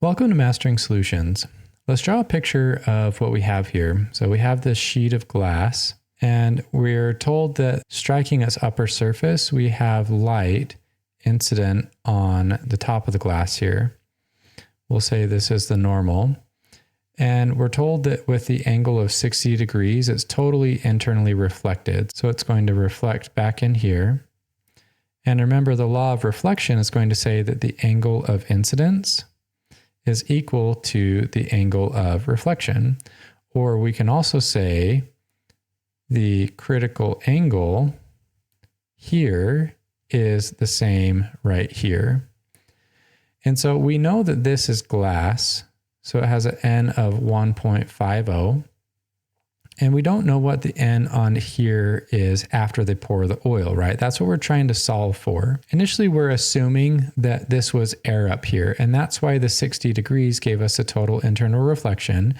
Welcome to Mastering Solutions. Let's draw a picture of what we have here. So we have this sheet of glass, and we're told that striking its upper surface, we have light incident on the top of the glass here. We'll say this is the normal. And we're told that with the angle of 60 degrees, it's totally internally reflected. So it's going to reflect back in here. And remember, the law of reflection is going to say that the angle of incidence is equal to the angle of reflection. Or we can also say the critical angle here is the same right here. And so we know that this is glass, so it has an N of 1.50. And we don't know what the N on here is after they pour the oil, right? That's what we're trying to solve for. Initially, we're assuming that this was air up here, and that's why the 60 degrees gave us a total internal reflection,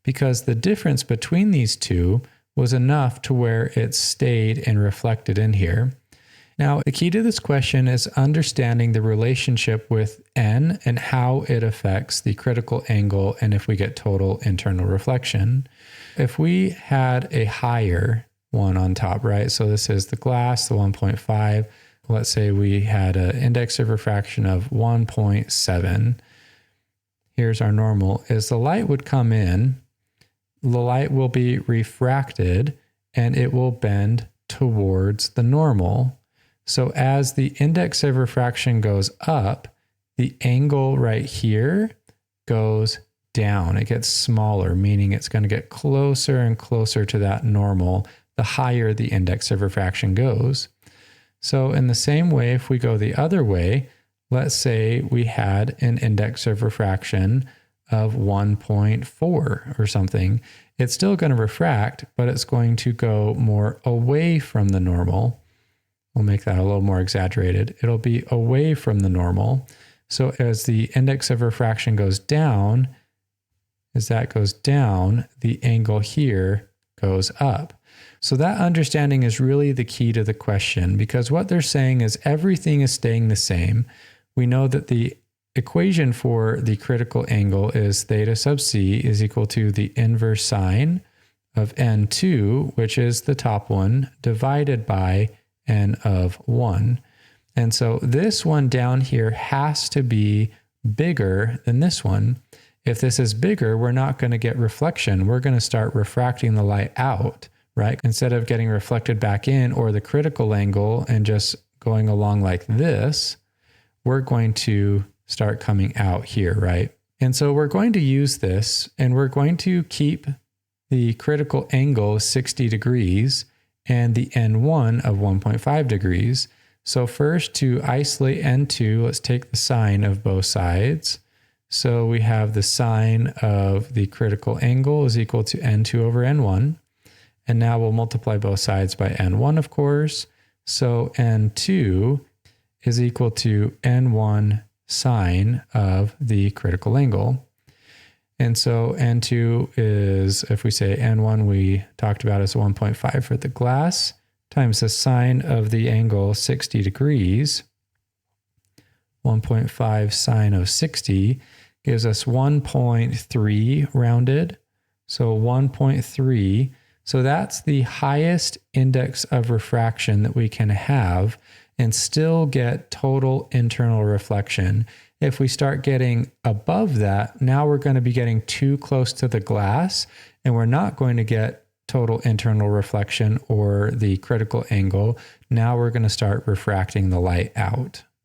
because the difference between these two was enough to where it stayed and reflected in here. Now, the key to this question is understanding the relationship with N and how it affects the critical angle and if we get total internal reflection. If we had a higher one on top, right? So this is the glass, the 1.5. Let's say we had an index of refraction of 1.7. Here's our normal. As the light would come in, the light will be refracted and it will bend towards the normal. So as the index of refraction goes up, the angle right here goes down. It gets smaller, meaning it's going to get closer and closer to that normal the higher the index of refraction goes. So in the same way, if we go the other way, let's say we had an index of refraction of 1.4 or something. It's still going to refract, but it's going to go more away from the normal. We'll make that a little more exaggerated. It'll be away from the normal. So as the index of refraction goes down, as that goes down, the angle here goes up. So that understanding is really the key to the question, because what they're saying is everything is staying the same. We know that the equation for the critical angle is theta sub c is equal to the inverse sine of n2, which is the top one, divided by n of 1. And so this one down here has to be bigger than this one. If this is bigger, we're not going to get reflection. We're going to start refracting the light out, right? Instead of getting reflected back in or the critical angle and just going along like this, we're going to start coming out here, right? And so we're going to use this and we're going to keep the critical angle 60 degrees and the N1 of 1.5 degrees. So first, to isolate N2, let's take the sine of both sides. So we have the sine of the critical angle is equal to N2 over N1. And now we'll multiply both sides by N1, of course. So N2 is equal to N1 sine of the critical angle. And so N2 is, if we say N1, we talked about as 1.5 for the glass, times the sine of the angle 60 degrees. 1.5 sine of 60 gives us 1.3 rounded. So 1.3. So that's the highest index of refraction that we can have and still get total internal reflection. If we start getting above that, now we're going to be getting too close to the glass and we're not going to get total internal reflection or the critical angle. Now we're going to start refracting the light out.